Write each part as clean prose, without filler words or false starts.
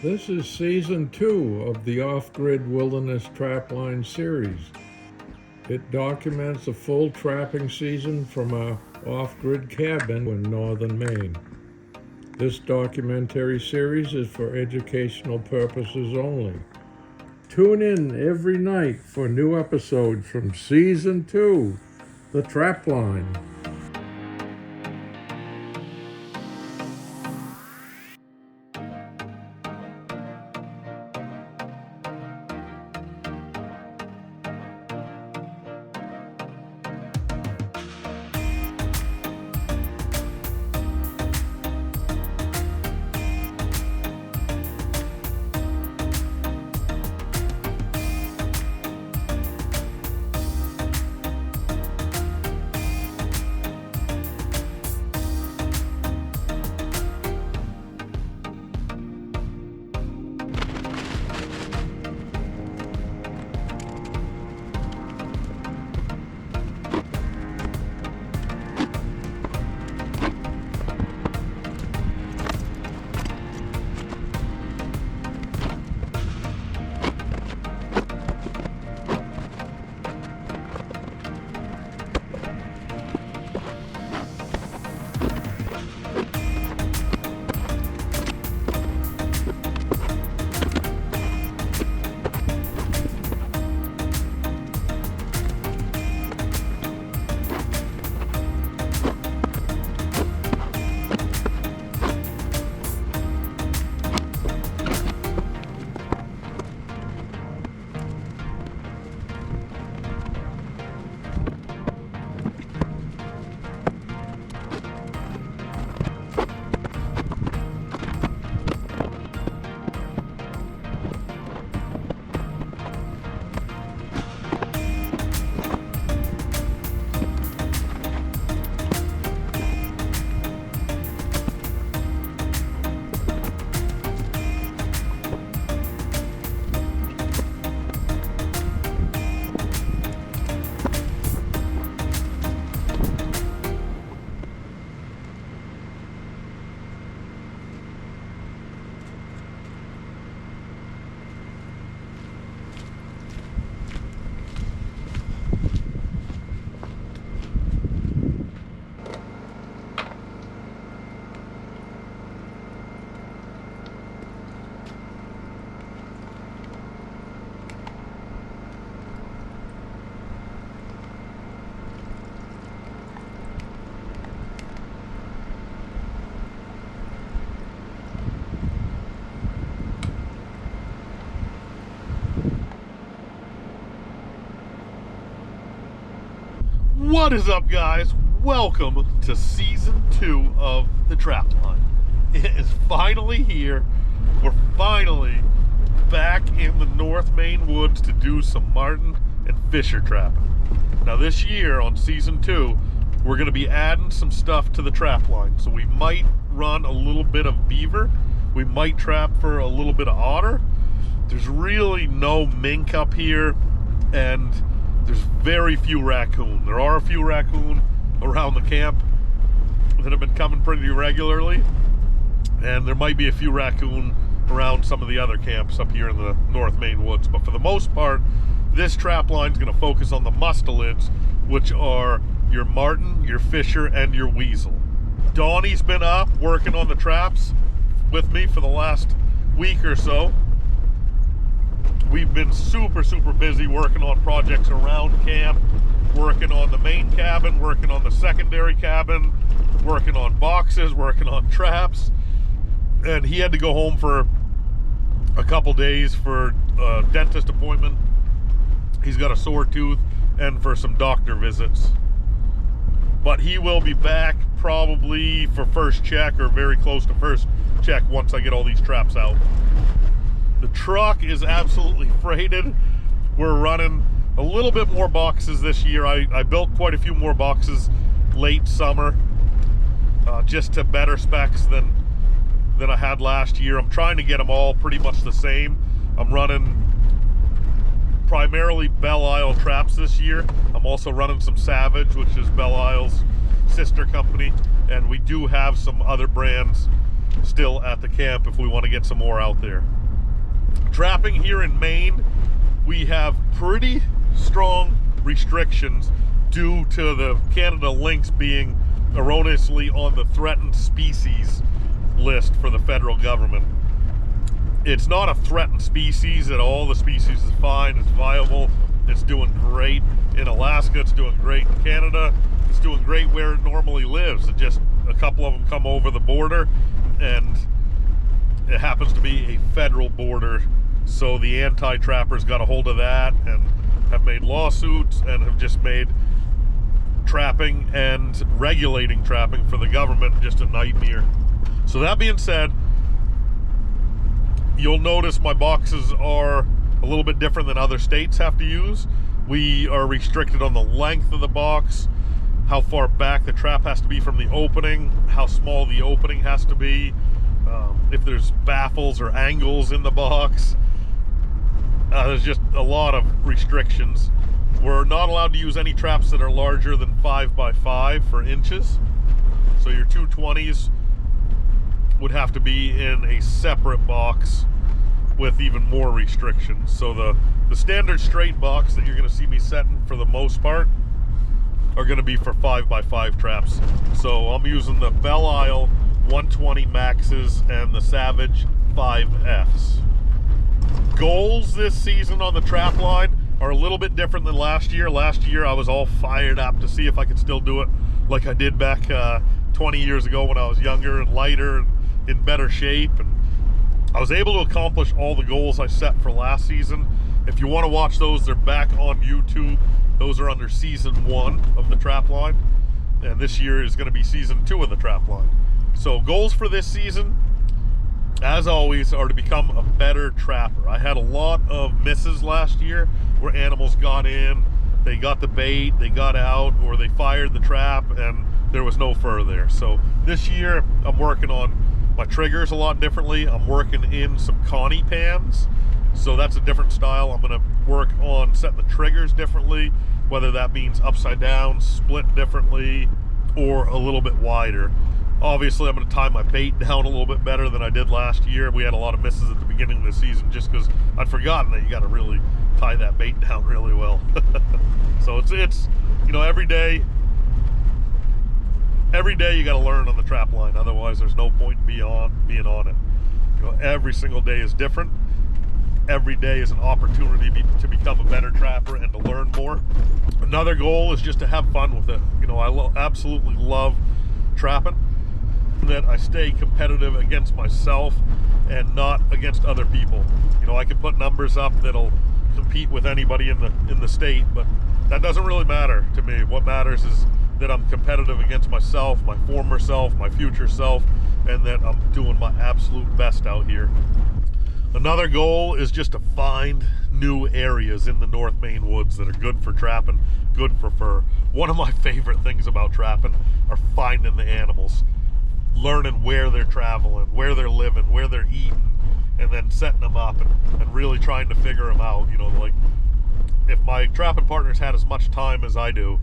This is Season 2 of the Off-Grid Wilderness Trapline series. It documents a full trapping season from our off-grid cabin in northern Maine. This documentary series is for educational purposes only. Tune in every night for new episodes from Season 2, The Trapline. What is up, guys? Welcome to Season 2 of the Trapline. It is finally here. We're finally back in the North Maine woods to do some Marten and Fisher trapping. Now this year on Season 2, we're going to be adding some stuff to the trapline. So we might run a little bit of beaver. We might trap for a little bit of otter. There's really no mink up here, and there's very few raccoon. There are a few raccoon around the camp that have been coming pretty regularly, and there might be a few raccoon around some of the other camps up here in the North Maine woods. But for the most part, this trap line is going to focus on the mustelids, which are your marten, your fisher, and your weasel. Donnie's been up working on the traps with me for the last week or so. We've been super busy working on projects around camp, working on the main cabin, working on the secondary cabin, working on boxes, working on traps. And he had to go home for a couple days for a dentist appointment. He's got a sore tooth and for some doctor visits. But he will be back probably for first check or very close to first check once I get all these traps out. The truck is absolutely freighted. We're running a little bit more boxes this year. I built quite a few more boxes late summer, just to better specs than I had last year. I'm trying to get them all pretty much the same. I'm running primarily Belisle traps this year. I'm also running some Savage, which is Belisle's sister company, and we do have some other brands still at the camp if we want to get some more out there. Trapping here in Maine, we have pretty strong restrictions due to the Canada lynx being erroneously on the threatened species list for the federal government. It's not a threatened species at all. The species is fine, it's viable, it's doing great in Alaska, it's doing great in Canada, it's doing great where it normally lives. It just, a couple of them come over the border, and it happens to be a federal border, so the anti-trappers got a hold of that and have made lawsuits and have just made trapping and regulating trapping for the government just a nightmare. So that being said, you'll notice my boxes are a little bit different than other states have to use. We are restricted on the length of the box, how far back the trap has to be from the opening, how small the opening has to be, if there's baffles or angles in the box. There's just a lot of restrictions. We're not allowed to use any traps that are larger than 5 by 5 for inches. So your 220s would have to be in a separate box with even more restrictions. So the standard straight box that you're going to see me setting for the most part are going to be for 5 by 5 traps. So I'm using the Belisle 120 Maxes and the Savage 5Fs. Goals this season on the Trapline are a little bit different than last year. Last year I was all fired up to see if I could still do it like I did back 20 years ago when I was younger and lighter and in better shape. And I was able to accomplish all the goals I set for last season. If you want to watch those, they're back on YouTube. Those are under season 1 of the Trapline, and this year is going to be season 2 of the Trapline. So goals for this season, as always, are to become a better trapper. I had a lot of misses last year where animals got in, they got the bait, they got out, or they fired the trap and there was no fur there. So this year I'm working on my triggers a lot differently. I'm working in some Connie pans, so that's a different style. I'm going to work on setting the triggers differently, whether that means upside down, split differently, or a little bit wider. Obviously, I'm going to tie my bait down a little bit better than I did last year. We had a lot of misses at the beginning of the season just because I'd forgotten that you got to really tie that bait down really well. So it's you know, every day you got to learn on the Trapline. Otherwise, there's no point in being on it. You know, every single day is different. Every day is an opportunity to become a better trapper and to learn more. Another goal is just to have fun with it. You know, I absolutely love trapping, that I stay competitive against myself and not against other people. You know, I can put numbers up that'll compete with anybody in the state, but that doesn't really matter to me. What matters is that I'm competitive against myself, my former self, my future self, and that I'm doing my absolute best out here. Another goal is just to find new areas in the North Maine woods that are good for trapping, good for fur. One of my favorite things about trapping are finding the animals, learning where they're traveling, where they're living, where they're eating, and then setting them up and really trying to figure them out. You know, like if my trapping partners had as much time as I do,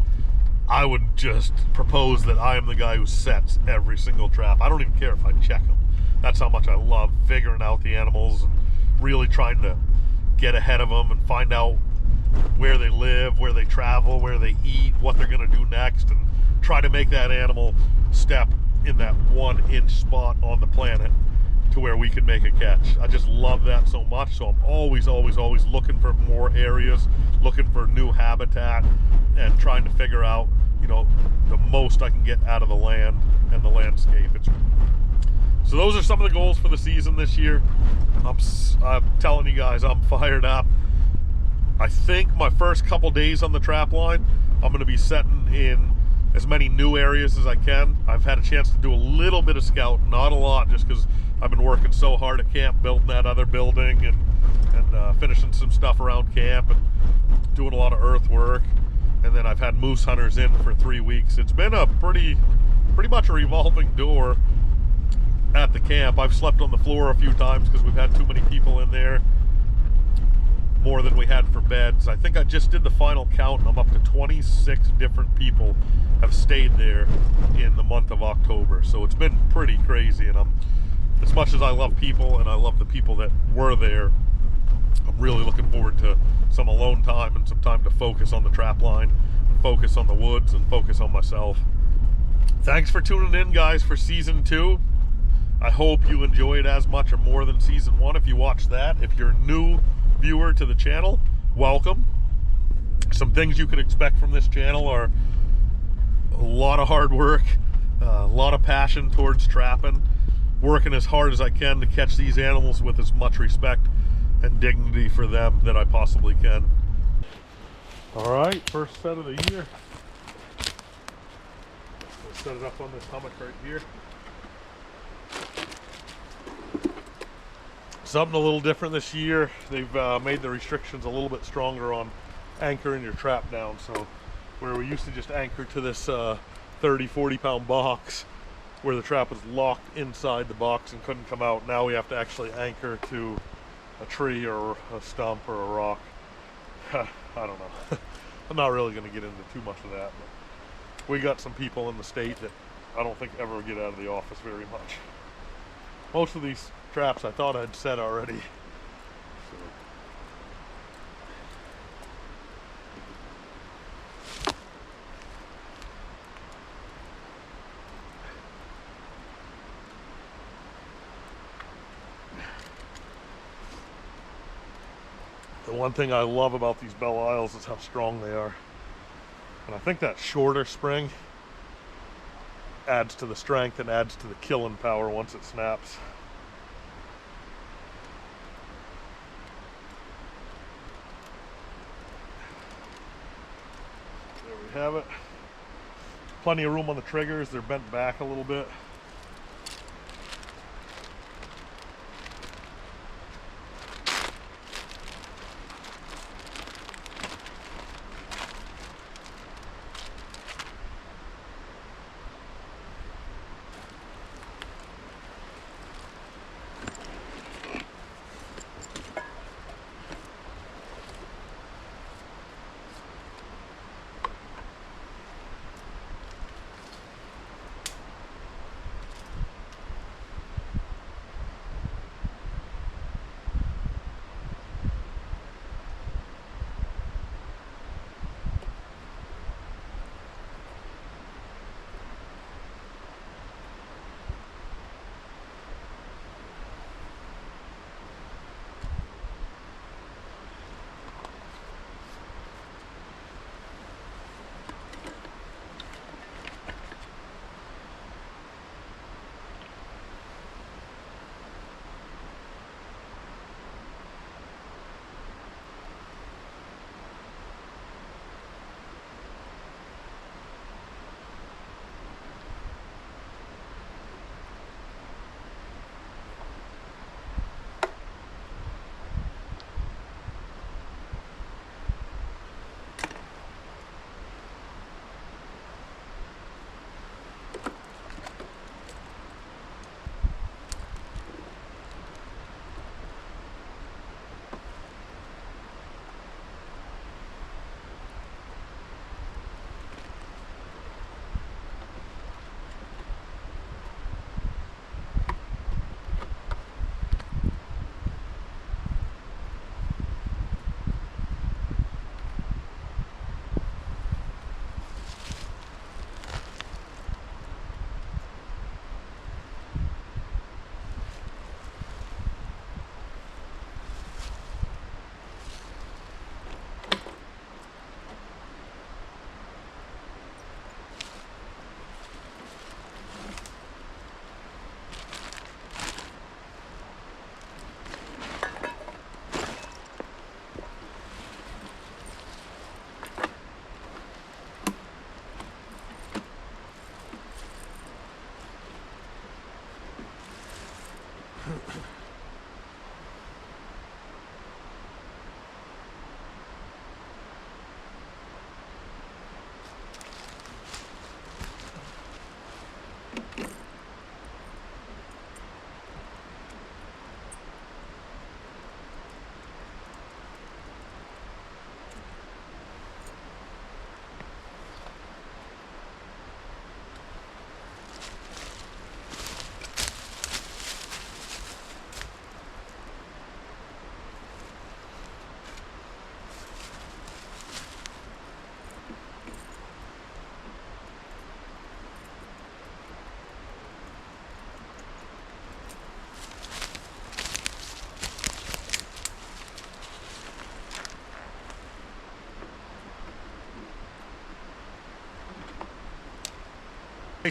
I would just propose that I am the guy who sets every single trap. I don't even care if I check them. That's how much I love figuring out the animals and really trying to get ahead of them and find out where they live, where they travel, where they eat, what they're going to do next, and try to make that animal step in that 1-inch spot on the planet to where we can make a catch. I just love that so much. So I'm always looking for more areas, looking for new habitat, and trying to figure out, you know, the most I can get out of the land and the landscape. So those are some of the goals for the season this year. I'm telling you guys, I'm fired up. I think my first couple days on the Trapline, I'm going to be setting in as many new areas as I can. I've had a chance to do a little bit of scout, not a lot, just because I've been working so hard at camp, building that other building and finishing some stuff around camp and doing a lot of earthwork. And then I've had moose hunters in for 3 weeks. It's been a pretty much a revolving door at the camp. I've slept on the floor a few times because we've had too many people in there, more than we had for beds. I think I just did the final count and I'm up to 26 different people have stayed there in the month of October. So it's been pretty crazy, and I'm as much as I love people and I love the people that were there, I'm really looking forward to some alone time and some time to focus on the trap line, and focus on the woods, and focus on myself. Thanks for tuning in, guys, for season 2. I hope you enjoy it as much or more than season 1 if you watched that. If you're a new viewer to the channel, welcome. Some things you can expect from this channel are a lot of hard work, a lot of passion towards trapping, working as hard as I can to catch these animals with as much respect and dignity for them that I possibly can. All right, first set of the year. Let's set it up on this hummock right here. Something a little different this year. They've made the restrictions a little bit stronger on anchoring your trap down. So where we used to just anchor to this 30-40 pound box where the trap was locked inside the box and couldn't come out, now we have to actually anchor to a tree or a stump or a rock. I don't know. I'm not really going to get into too much of that, but we got some people in the state that I don't think ever get out of the office very much. Most of these traps I thought I'd set already. The one thing I love about these Belisles is how strong they are. And I think that shorter spring adds to the strength and adds to the killing power once it snaps. There we have it. Plenty of room on the triggers. They're bent back a little bit.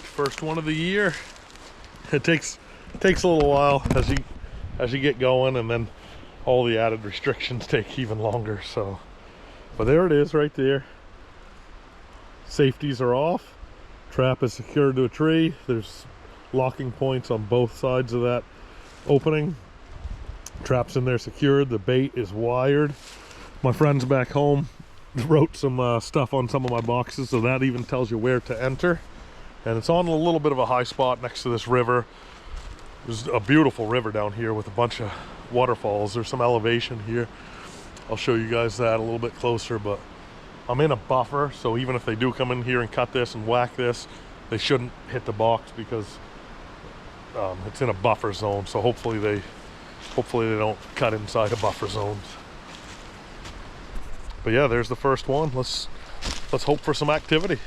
First one of the year. It takes a little while as you get going, and then all the added restrictions take even longer. So, but there it is right there. Safeties are off. Trap is secured to a tree. There's locking points on both sides of that opening. Trap's in there secured. The bait is wired. My friends back home wrote some stuff on some of my boxes, so that even tells you where to enter. And it's on a little bit of a high spot next to this river. There's a beautiful river down here with a bunch of waterfalls. There's some elevation here. I'll show you guys that a little bit closer, but I'm in a buffer, so even if they do come in here and cut this and whack this, they shouldn't hit the box because it's in a buffer zone. So hopefully they don't cut inside a buffer zone. But yeah, there's the first one. Let's hope for some activity.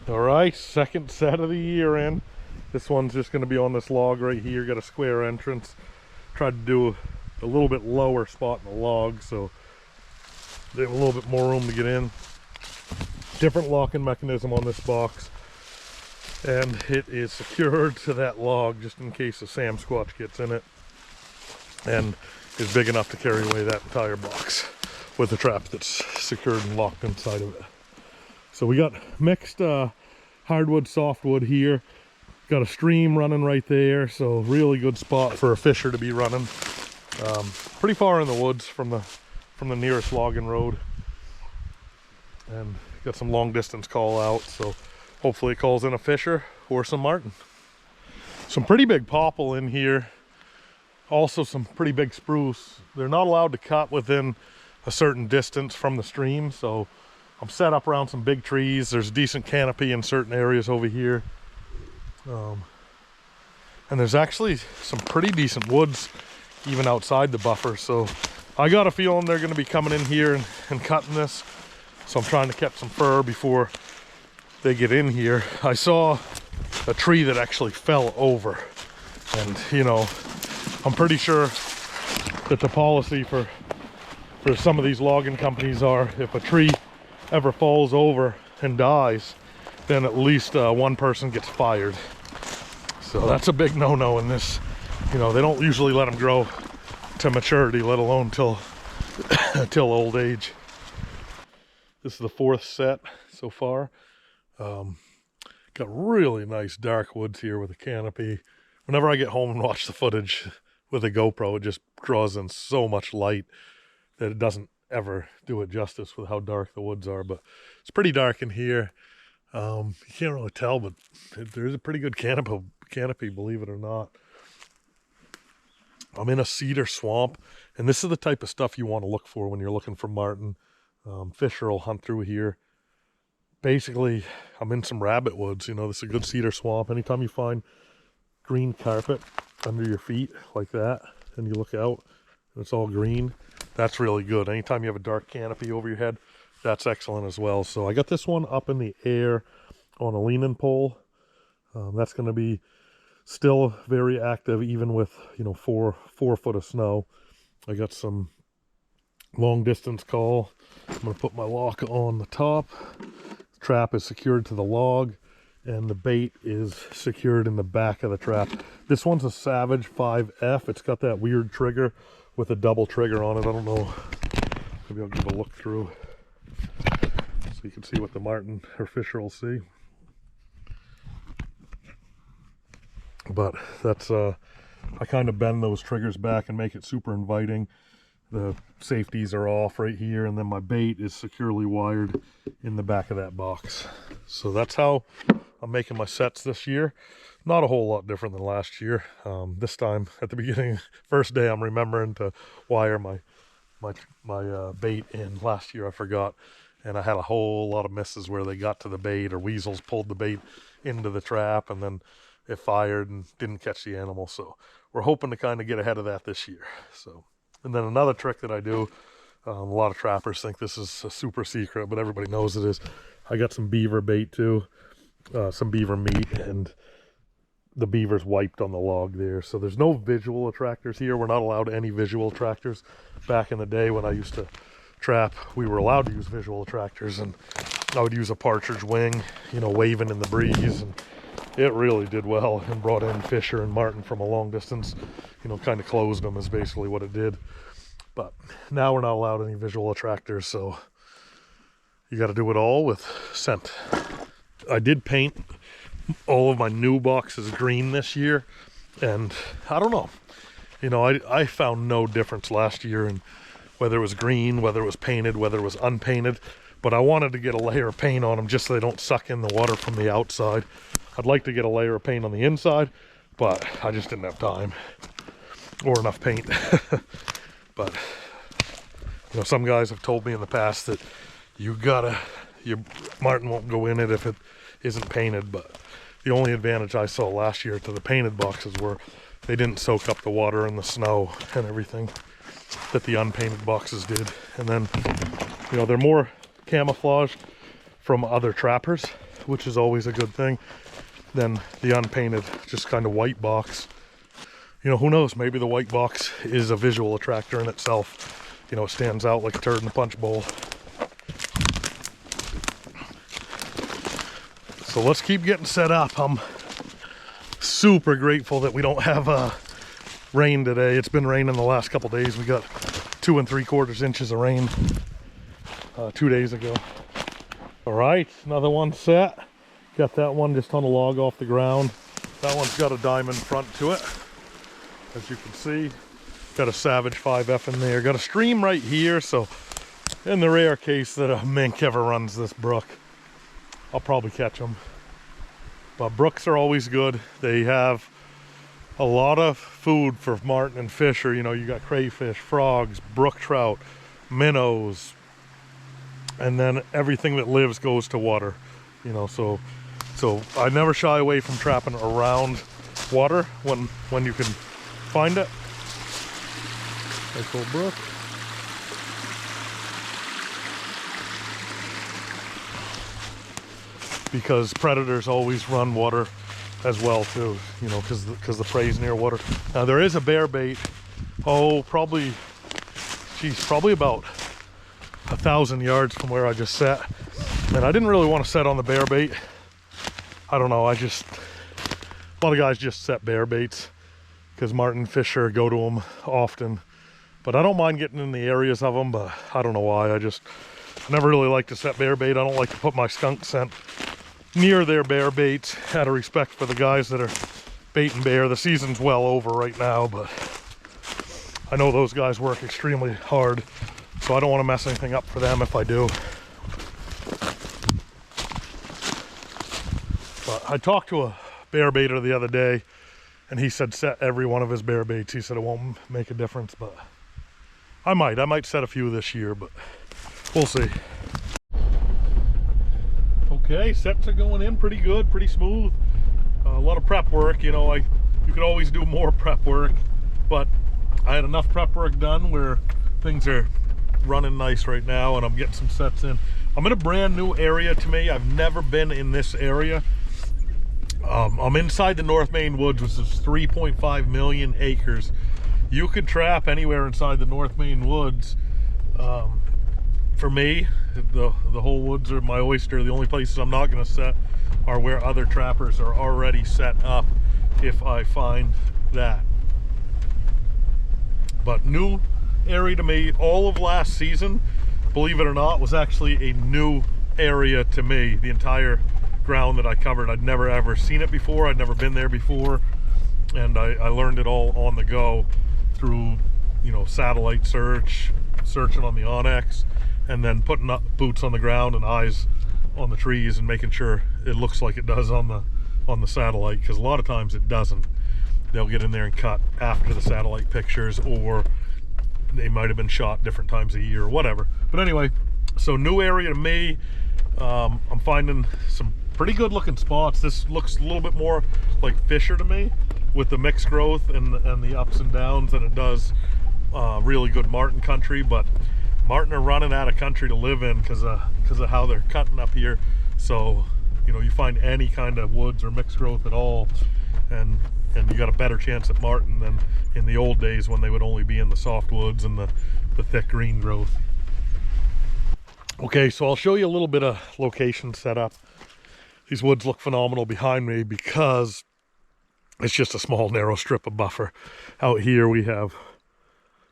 All right, second set of the year in. This one's just going to be on this log right here. Got a square entrance. Tried to do a little bit lower spot in the log, so they have a little bit more room to get in. Different locking mechanism on this box, and it is secured to that log just in case a Sam Squatch gets in it, and is big enough to carry away that entire box with the trap that's secured and locked inside of it. So we got mixed hardwood, softwood here. Got a stream running right there, so really good spot for a fisher to be running. Pretty far in the woods from the nearest logging road, and got some long distance call out, so hopefully it calls in a fisher or some marten. Some pretty big popple in here, also some pretty big spruce. They're not allowed to cut within a certain distance from the stream, so I'm set up around some big trees. There's decent canopy in certain areas over here. And there's actually some pretty decent woods even outside the buffer, so I got a feeling they're going to be coming in here and cutting this, so I'm trying to catch some fur before they get in here. I saw a tree that actually fell over, and you know, I'm pretty sure that the policy for some of these logging companies are, if a tree ever falls over and dies, then at least one person gets fired. So that's a big no-no in this. You know, they don't usually let them grow to maturity, let alone till old age. This is the fourth set so far. Got really nice dark woods here with a canopy. Whenever I get home and watch the footage with a GoPro, it just draws in so much light that it doesn't ever do it justice with how dark the woods are. But it's pretty dark in here. You can't really tell, but there's a pretty good canopy, believe it or not. I'm in a cedar swamp, and this is the type of stuff you want to look for when you're looking for marten. Fisher will hunt through here. Basically, I'm in some rabbit woods. You know, this is a good cedar swamp. Anytime you find green carpet under your feet like that, and you look out, and it's all green, that's really good. Anytime you have a dark canopy over your head, that's excellent as well. So I got this one up in the air on a leaning pole. That's going to be still very active even with, you know, four foot of snow. I got some long distance call. I'm going to put my lock on the top. The trap is secured to the log, and the bait is secured in the back of the trap. This one's a Savage 5F. It's got that weird trigger with a double trigger on it. I don't know. Maybe I'll give a look through so you can see what the marten or fisher will see. But that's I kind of bend those triggers back and make it super inviting. The safeties are off right here, and then my bait is securely wired in the back of that box. So that's how I'm making my sets this year. Not a whole lot different than last year. This time at the beginning, first day, I'm remembering to wire my bait in. Last year I forgot, and I had a whole lot of misses where they got to the bait, or weasels pulled the bait into the trap, and then it fired and didn't catch the animal. So we're hoping to kind of get ahead of that this year. So, and then another trick that I do, A lot of trappers think this is a super secret, but everybody knows it is. I got some beaver bait too, some beaver meat, and the beaver's wiped on the log there. So there's no visual attractors here. We're not allowed any visual attractors. Back in the day when I used to trap, we were allowed to use visual attractors, and I would use a partridge wing, you know, waving in the breeze, and it really did well and brought in Fisher and Marten from a long distance, you know, kind of closed them is basically what it did. But now we're not allowed any visual attractors, so you got to do it all with scent. I did paint all of my new boxes green this year, and I don't know, you know, I found no difference last year in whether it was green, whether it was painted, whether it was unpainted, but I wanted to get a layer of paint on them just so they don't suck in the water from the outside. I'd like to get a layer of paint on the inside, but I just didn't have time or enough paint. But you know, some guys have told me in the past that your Marten won't go in it if it isn't painted, but the only advantage I saw last year to the painted boxes were they didn't soak up the water and the snow and everything that the unpainted boxes did. And then, you know, they're more camouflaged from other trappers, which is always a good thing, than the unpainted, just kind of white box. You know, who knows, maybe the white box is a visual attractor in itself. You know, it stands out like a turd in a punch bowl. So let's keep getting set up. I'm super grateful that we don't have rain today. It's been raining the last couple days. We got 2 3/4 inches of rain 2 days ago. All right, another one set. Got that one just on a log off the ground. That one's got a diamond front to it, as you can see. Got a Savage 5F in there. Got a stream right here, so in the rare case that a mink ever runs this brook, I'll probably catch them. But brooks are always good. They have a lot of food for Marten and Fisher. You know, you got crayfish, frogs, brook trout, minnows, and then everything that lives goes to water. You know, so I never shy away from trapping around water when you can find it. Nice little brook. Because predators always run water as well too, you know, because the prey's near water. Now there is a bear bait, probably about 1,000 yards from where I just sat, and I didn't really want to set on the bear bait. I don't know, a lot of guys just set bear baits because Marten and Fisher go to them often, but I don't mind getting in the areas of them, but I don't know why. I never really like to set bear bait. I don't like to put my skunk scent near their bear baits, out of respect for the guys that are baiting bear. The season's well over right now, but I know those guys work extremely hard, so I don't want to mess anything up for them if I do. But I talked to a bear baiter the other day, and he said set every one of his bear baits. He said it won't make a difference, but I might set a few this year, but we'll see. Okay, sets are going in pretty good, pretty smooth. A lot of prep work, you know, you could always do more prep work, but I had enough prep work done where things are running nice right now, and I'm getting some sets in. I'm in a brand new area to me. I've never been in this area. I'm inside the North Main Woods, which is 3.5 million acres. You could trap anywhere inside the North Main Woods. For me, the whole woods are my oyster. The only places I'm not going to set are where other trappers are already set up, if I find that. But new area to me. All of last season, believe it or not, was actually a new area to me. The entire ground that I covered, I'd never ever seen it before. I'd never been there before, and I learned it all on the go through, you know, satellite searching on the Onyx, and then putting up boots on the ground and eyes on the trees and making sure it looks like it does on the satellite, because a lot of times it doesn't. They'll get in there and cut after the satellite pictures, or they might have been shot different times a year or whatever. But anyway, so new area to me. I'm finding some pretty good looking spots. This looks a little bit more like Fisher to me, with the mixed growth and the ups and downs, than it does really good Marten country. But Marten are running out of country to live in because of how they're cutting up here. So, you know, you find any kind of woods or mixed growth at all, and you got a better chance at Marten than in the old days when they would only be in the softwoods and the thick green growth. Okay, so I'll show you a little bit of location setup. These woods look phenomenal behind me because it's just a small narrow strip of buffer. Out here we have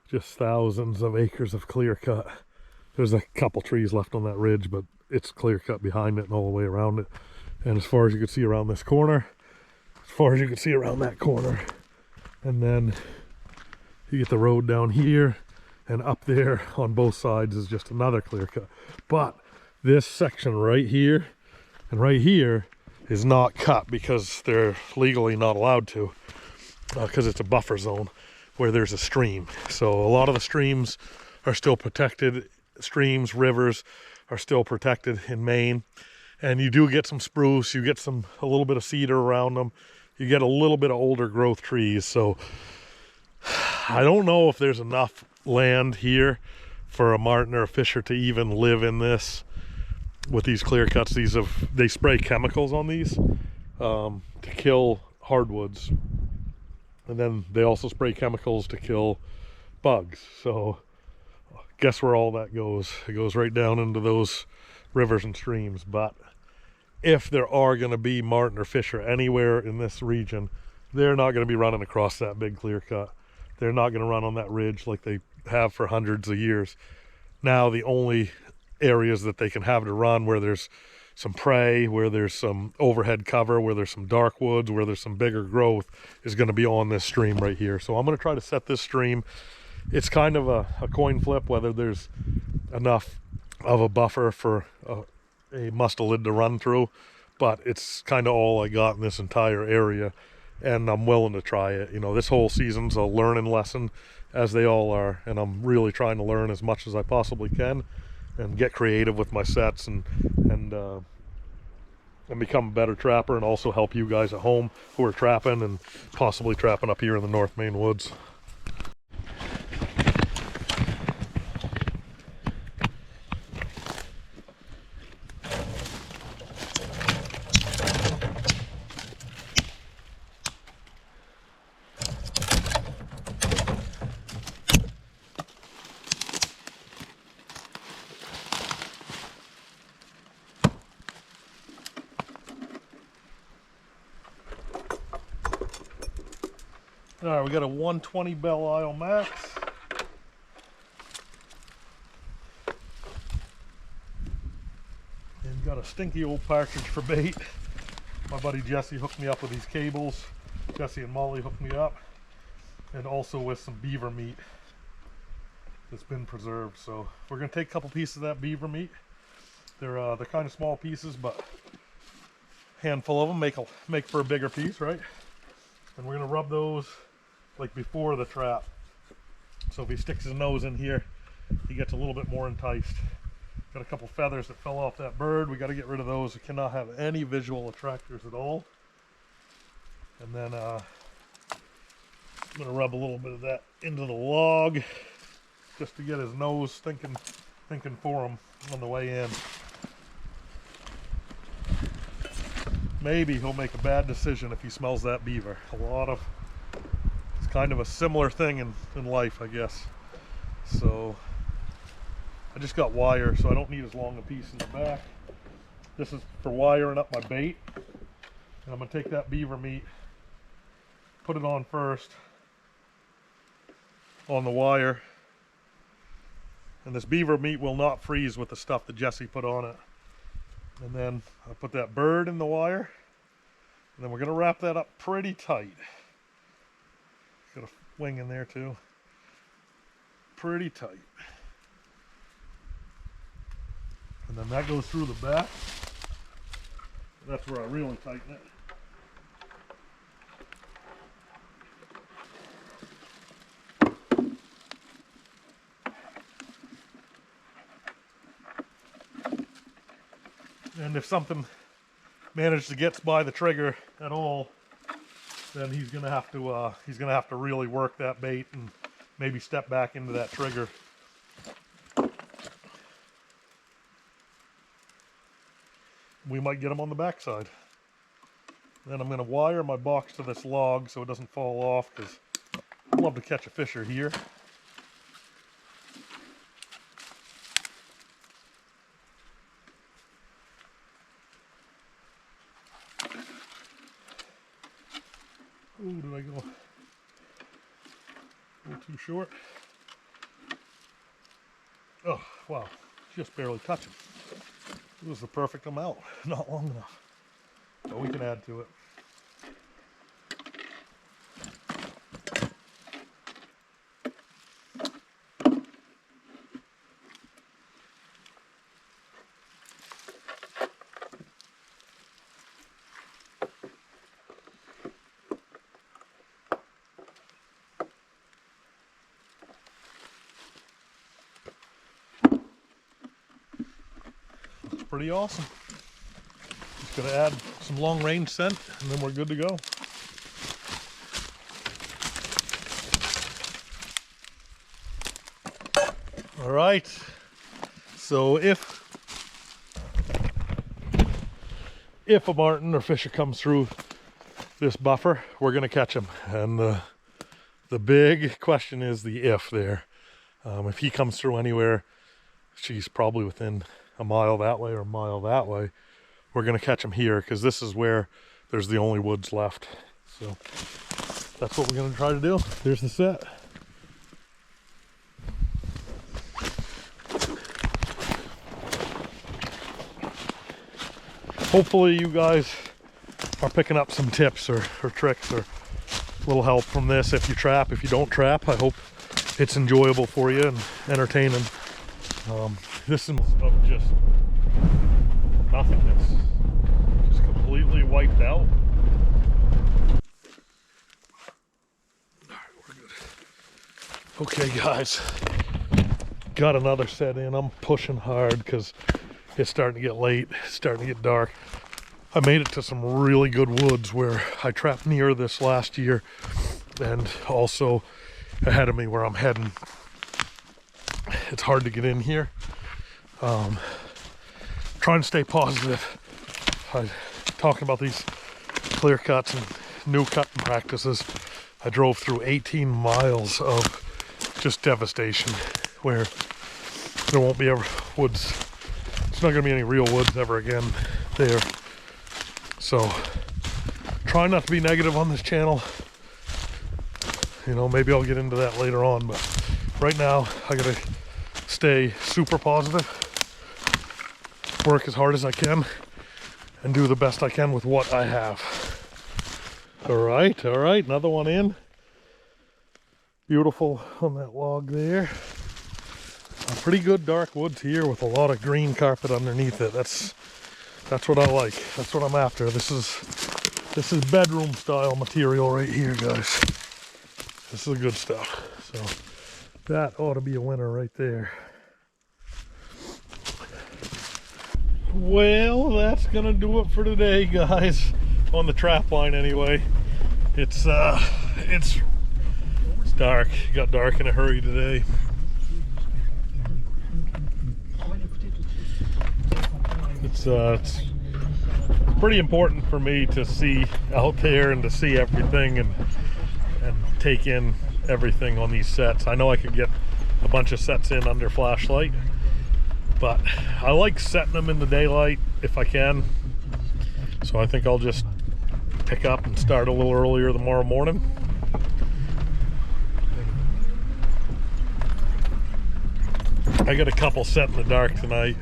just thousands of acres of clear cut. There's a couple trees left on that ridge, but it's clear cut behind it and all the way around it. And as far as you can see around this corner, as far as you can see around that corner, and then you get the road down here, and up there on both sides is just another clear cut. But this section right here and right here is not cut because they're legally not allowed to, because it's a buffer zone where there's a stream. So a lot of the streams are still protected. Streams, rivers are still protected in Maine. And you do get some spruce, you get a little bit of cedar around them. You get a little bit of older growth trees. So I don't know if there's enough land here for a Marten or a Fisher to even live in this with these clear cuts. They spray chemicals on these to kill hardwoods, and then they also spray chemicals to kill bugs. So guess where all that goes? It goes right down into those rivers and streams. But if there are going to be Marten or Fisher anywhere in this region, they're not going to be running across that big clear cut. They're not going to run on that ridge like they have for hundreds of years. Now the only areas that they can have to run where there's some prey, where there's some overhead cover, where there's some dark woods, where there's some bigger growth is going to be on this stream right here. So I'm going to try to set this stream. It's kind of a coin flip whether there's enough of a buffer for a mustelid to run through, but it's kind of all I got in this entire area, and I'm willing to try it. You know, this whole season's a learning lesson, as they all are, and I'm really trying to learn as much as I possibly can and get creative with my sets and become a better trapper, and also help you guys at home who are trapping and possibly trapping up here in the North Maine woods. All right, we got a 120 Belisle Max. And got a stinky old partridge for bait. My buddy Jesse hooked me up with these cables. Jesse and Molly hooked me up. And also with some beaver meat that's been preserved. So we're gonna take a couple pieces of that beaver meat. They're kind of small pieces, but a handful of them make for a bigger piece, right? And we're gonna rub those like before the trap. So if he sticks his nose in here, he gets a little bit more enticed. Got a couple feathers that fell off that bird. We got to get rid of those. We cannot have any visual attractors at all. And then I'm gonna rub a little bit of that into the log just to get his nose thinking for him on the way in. Maybe he'll make a bad decision if he smells that beaver. It's kind of a similar thing in life, I guess. So I just got wire, so I don't need as long a piece in the back. This is for wiring up my bait. And I'm gonna take that beaver meat, put it on first on the wire. And this beaver meat will not freeze with the stuff that Jesse put on it. And then I'll put that bird in the wire. And then we're gonna wrap that up pretty tight. Got a wing in there too. Pretty tight. And then that goes through the back. That's where I really tighten it. And if something managed to get by the trigger at all, then he's gonna have to really work that bait and maybe step back into that trigger. we might get them on the backside. Then I'm going to wire my box to this log so it doesn't fall off, because I'd love to catch a fisher here. Oh, did I go a little too short? Oh, wow. Just barely touching. It was the perfect amount. Not long enough. But we can add to it. Pretty awesome. Just gonna add some long range scent and then we're good to go. All right, so if a marten or fisher comes through this buffer, we're gonna catch him. And the big question is the if there. If he comes through anywhere, she's probably within a mile that way or a mile that way, we're gonna catch him here, because this is where there's the only woods left. So that's what we're gonna try to do. There's the set. Hopefully you guys are picking up some tips or tricks or a little help from this. If you trap, if you don't trap, I hope it's enjoyable for you and entertaining. This is of just nothingness, just completely wiped out. Alright, we're good. Okay guys, got another set in. I'm pushing hard because it's starting to get late, it's starting to get dark. I made it to some really good woods where I trapped near this last year, and also ahead of me where I'm heading. It's hard to get in here. Trying to stay positive. Talking about these clear cuts and new cutting practices. I drove through 18 miles of just devastation where there won't be ever woods. It's not going to be any real woods ever again there. So try not to be negative on this channel. You know, maybe I'll get into that later on, but right now I gotta stay super positive, work as hard as I can, and do the best I can with what I have. All right, another one in. Beautiful on that log there. A pretty good dark woods here with a lot of green carpet underneath it. That's what I like. That's what I'm after. This is bedroom style material right here, guys. This is good stuff. So that ought to be a winner right there. Well, that's gonna do it for today, guys. On the trap line anyway. It's dark. It got dark in a hurry today. It's pretty important for me to see out there and to see everything and take in everything on these sets. I know I could get a bunch of sets in under flashlight, but I like setting them in the daylight if I can. So I think I'll just pick up and start a little earlier tomorrow morning. I got a couple set in the dark tonight,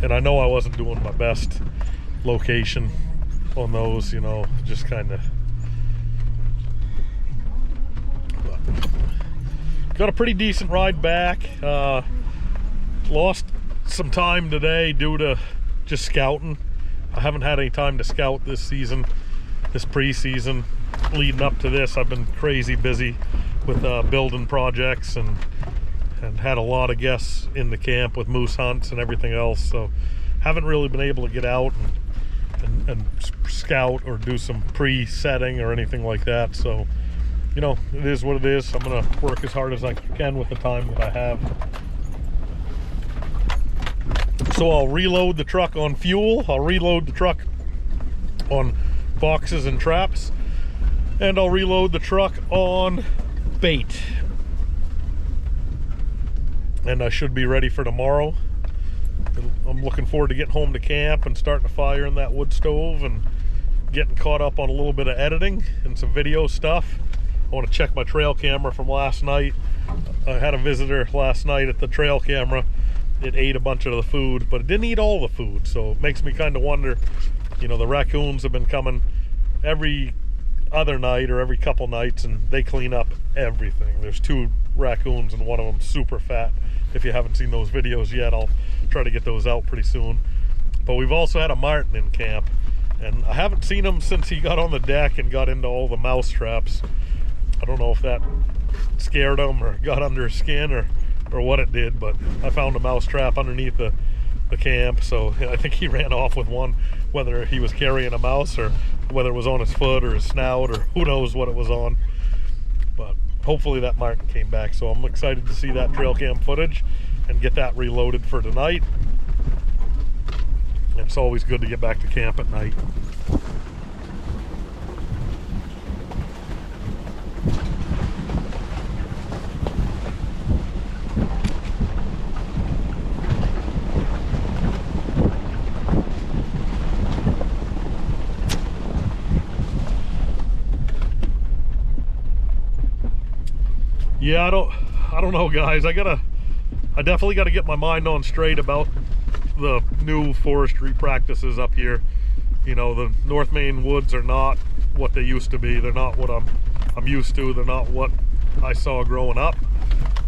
and I know I wasn't doing my best location on those, you know, just kind of. Got a pretty decent ride back. Lost some time today due to just scouting. I haven't had any time to scout this season, this pre-season. Leading up to this, I've been crazy busy with building projects and had a lot of guests in the camp with moose hunts and everything else. So haven't really been able to get out and scout or do some pre-setting or anything like that. So, you know, it is what it is. I'm gonna work as hard as I can with the time that I have. So I'll reload the truck on fuel, I'll reload the truck on boxes and traps, and I'll reload the truck on bait. And I should be ready for tomorrow. I'm looking forward to getting home to camp and starting a fire in that wood stove and getting caught up on a little bit of editing and some video stuff. I want to check my trail camera from last night. I had a visitor last night at the trail camera. It ate a bunch of the food, but it didn't eat all the food, so it makes me kind of wonder, you know, the raccoons have been coming every other night or every couple nights, and they clean up everything. There's 2 raccoons and one of them super fat. If you haven't seen those videos yet, I'll try to get those out pretty soon. But we've also had a marten in camp, and I haven't seen him since he got on the deck and got into all the mouse traps. I don't know if that scared him or got under his skin or what it did, but I found a mouse trap underneath the camp, so I think he ran off with one, whether he was carrying a mouse or whether it was on his foot or his snout or who knows what it was on. But hopefully that marten came back, so I'm excited to see that trail cam footage and get that reloaded for tonight. And it's always good to get back to camp at night. Yeah, I don't know, guys. I definitely gotta get my mind on straight about the new forestry practices up here. You know, the North Maine woods are not what they used to be. They're not what I'm used to. They're not what I saw growing up.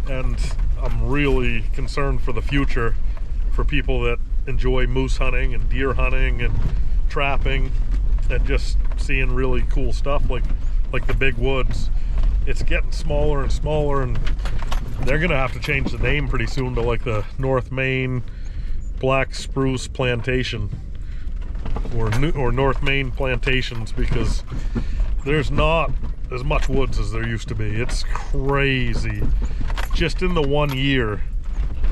And I'm really concerned for the future for people that enjoy moose hunting and deer hunting and trapping and just seeing really cool stuff like the big woods. It's getting smaller and smaller, and they're gonna have to change the name pretty soon to like the North Maine Black Spruce Plantation or North Maine Plantations, because there's not as much woods as there used to be. It's crazy. Just in the 1 year,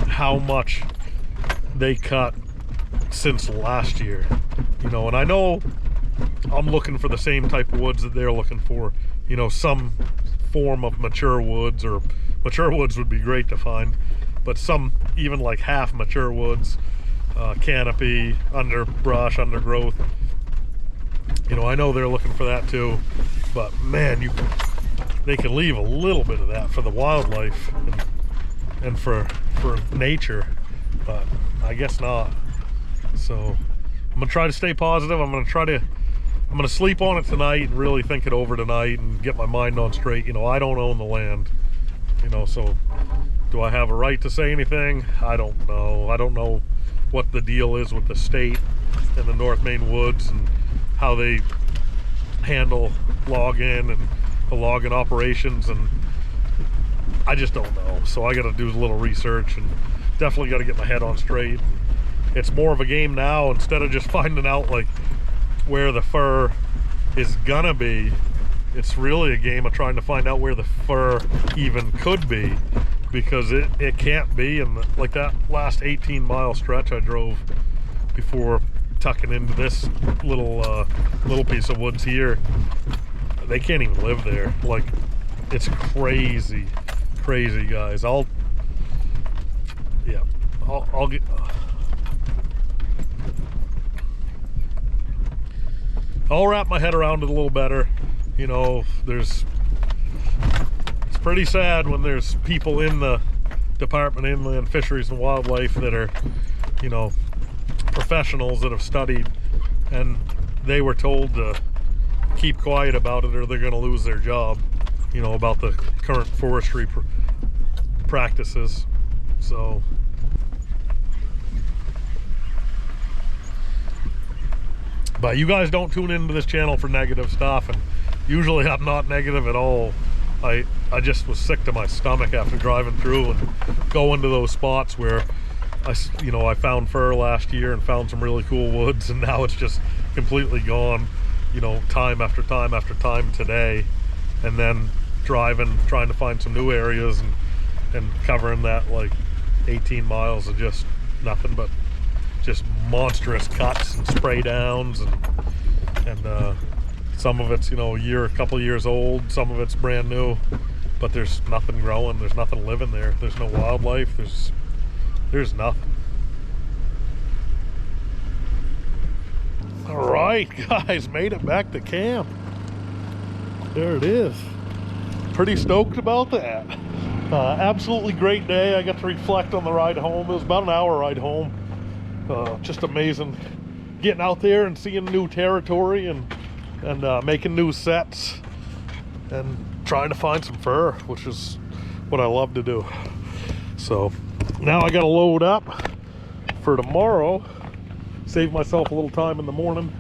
how much they cut since last year. You know, and I know I'm looking for the same type of woods that they're looking for. You know, some form of mature woods, or mature woods would be great to find, but some even like half mature woods, canopy, underbrush, undergrowth. You know, I know they're looking for that too, but man, they can leave a little bit of that for the wildlife and for nature, but I guess not. So I'm gonna try to stay positive. I'm gonna sleep on it tonight and really think it over tonight and get my mind on straight. You know, I don't own the land, you know, so do I have a right to say anything? I don't know. I don't know what the deal is with the state and the North Maine woods and how they handle logging and the logging operations, and I just don't know. So I got to do a little research and definitely got to get my head on straight. It's more of a game now, instead of just finding out like where the fur is gonna be. It's really a game of trying to find out where the fur even could be, because it can't be in like that last 18-mile stretch I drove before tucking into this little piece of woods here. They can't even live there. Like, it's crazy, guys. I'll get. I'll wrap my head around it a little better. You know, it's pretty sad when there's people in the Department of Inland Fisheries and Wildlife that are, you know, professionals that have studied, and they were told to keep quiet about it or they're going to lose their job, you know, about the current forestry practices. So but you guys don't tune into this channel for negative stuff, and usually I'm not negative at all. I just was sick to my stomach after driving through and going to those spots where I found fur last year and found some really cool woods, and now it's just completely gone, you know, time after time after time today. And then driving, trying to find some new areas and covering that like 18 miles of just nothing but just monstrous cuts and spray downs, and some of it's, you know, a couple years old, some of it's brand new, but there's nothing growing, there's nothing living there, there's no wildlife, there's nothing. All right, guys, made it back to camp. There it is. Pretty stoked about that. Absolutely great day. I got to reflect on the ride home. It was about an hour ride home. Just amazing getting out there and seeing new territory and making new sets and trying to find some fur, which is what I love to do. So now I got to load up for tomorrow, save myself a little time in the morning.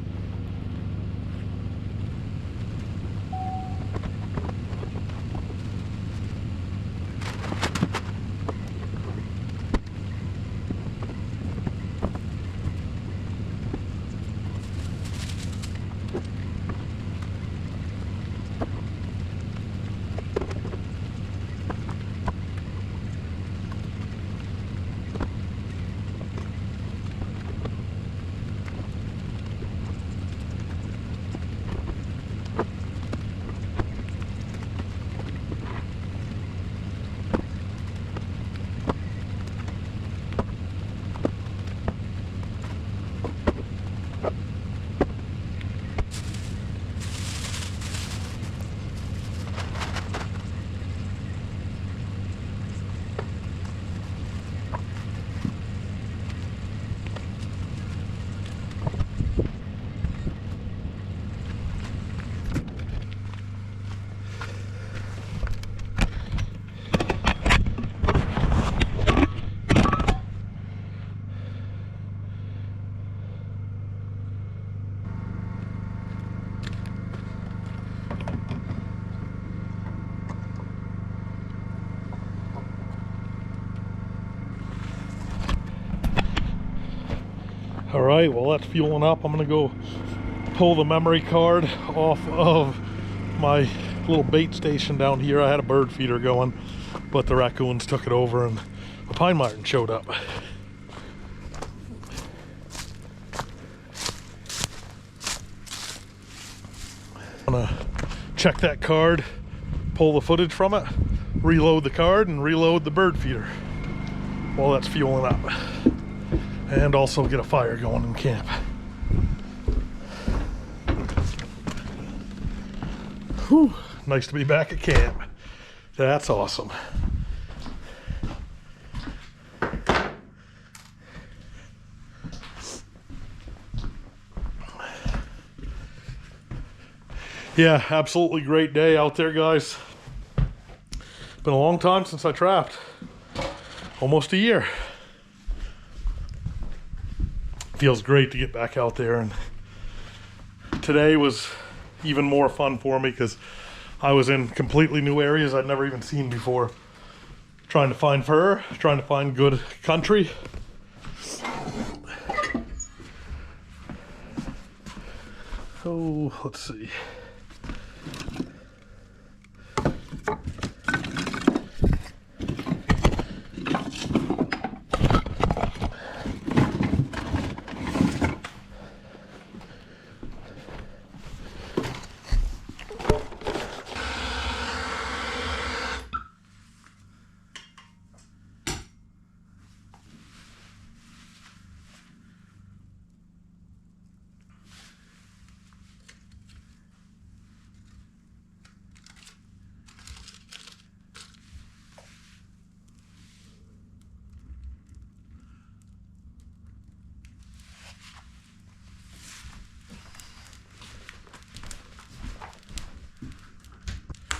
All right, well, that's fueling up. I'm gonna go pull the memory card off of my little bait station down here. I had a bird feeder going, but the raccoons took it over and a pine marten showed up. I'm gonna check that card, pull the footage from it, reload the card, and reload the bird feeder while that's fueling up. And also get a fire going in camp. Whew, nice to be back at camp. That's awesome. Yeah, absolutely great day out there, guys. Been a long time since I trapped. Almost a year. Feels great to get back out there, and today was even more fun for me because I was in completely new areas I'd never even seen before, trying to find fur, trying to find good country. So let's see.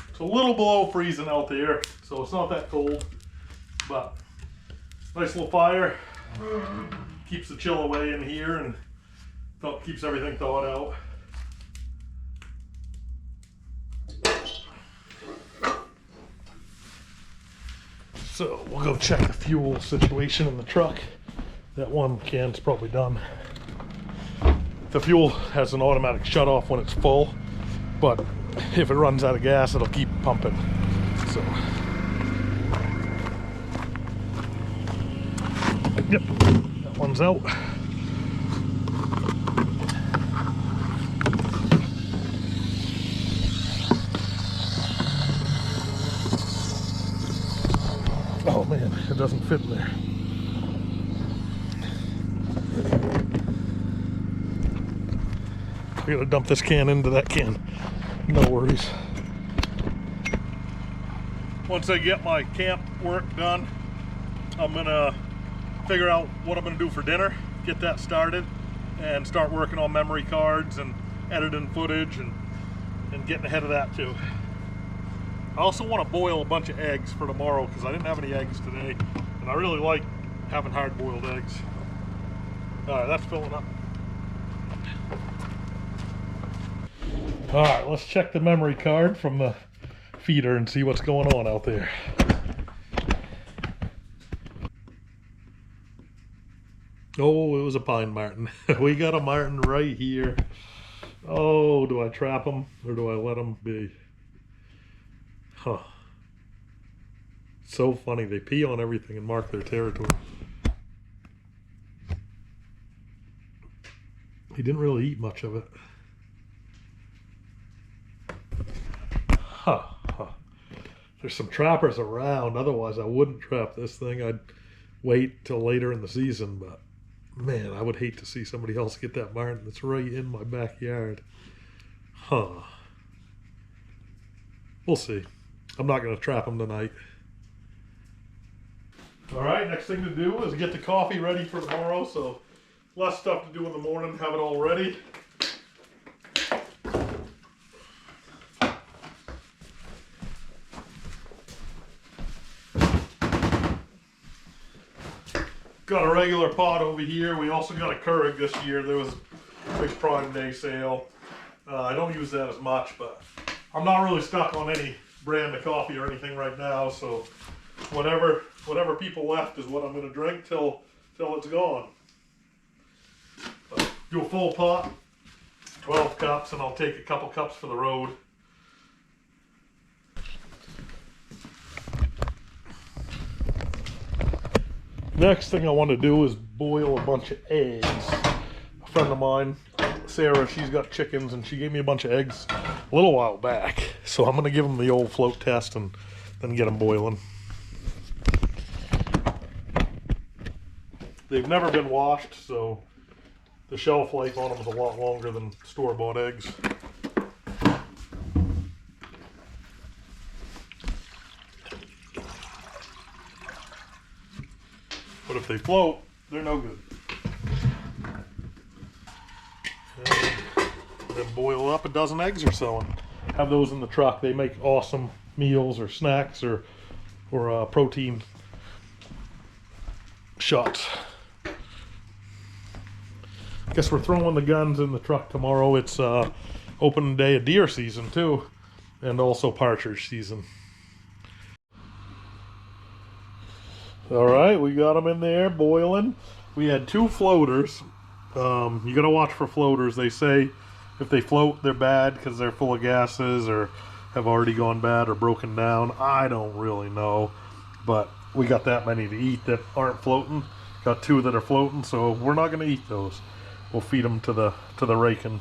It's a little below freezing out there, so it's not that cold, but nice little fire. Keeps the chill away in here and keeps everything thawed out. So we'll go check the fuel situation in the truck. That one can's probably done. The fuel has an automatic shut off when it's full, but if it runs out of gas, it'll keep pumping. So, yep, that one's out. it doesn't fit in there. I gotta dump this can into that can. No worries. Once I get my camp work done, I'm gonna figure out what I'm gonna do for dinner, get that started, and start working on memory cards and editing footage and getting ahead of that too. I also want to boil a bunch of eggs for tomorrow because I didn't have any eggs today, and I really like having hard-boiled eggs. All right, that's filling up. All right, let's check the memory card from the feeder and see what's going on out there. Oh, it was a pine marten. We got a marten right here. Oh, do I trap them or do I let them be? Huh. So funny. They pee on everything and mark their territory. He didn't really eat much of it. Huh. There's some trappers around. Otherwise, I wouldn't trap this thing. I'd wait till later in the season, but man, I would hate to see somebody else get that marten that's right in my backyard. Huh. We'll see. I'm not going to trap them tonight. All right, next thing to do is get the coffee ready for tomorrow, so less stuff to do in the morning, have it all ready. Got a regular pot over here. We also got a Keurig this year. There was a big Prime Day sale. I don't use that as much, but I'm not really stuck on any brand of coffee or anything right now, so whatever people left is what I'm going to drink till it's gone. But do a full pot, 12 cups, and I'll take a couple cups for the road. Next thing I want to do is boil a bunch of eggs. A friend of mine, Sarah, she's got chickens and she gave me a bunch of eggs a little while back. So I'm going to give them the old float test and then get them boiling. They've never been washed, so the shelf life on them is a lot longer than store-bought eggs. But if they float, they're no good. And then boil up a dozen eggs or so and have those in the truck. They make awesome meals or snacks or protein shots. Guess we're throwing the guns in the truck tomorrow. It's opening day of deer season too, and also partridge season. All right, we got them in there boiling. We had 2 floaters. You gotta watch for floaters. They say if they float, they're bad because they're full of gases or have already gone bad or broken down. I don't really know, but we got that many to eat that aren't floating. Got 2 that are floating, so we're not gonna eat those. We'll feed them to the raking.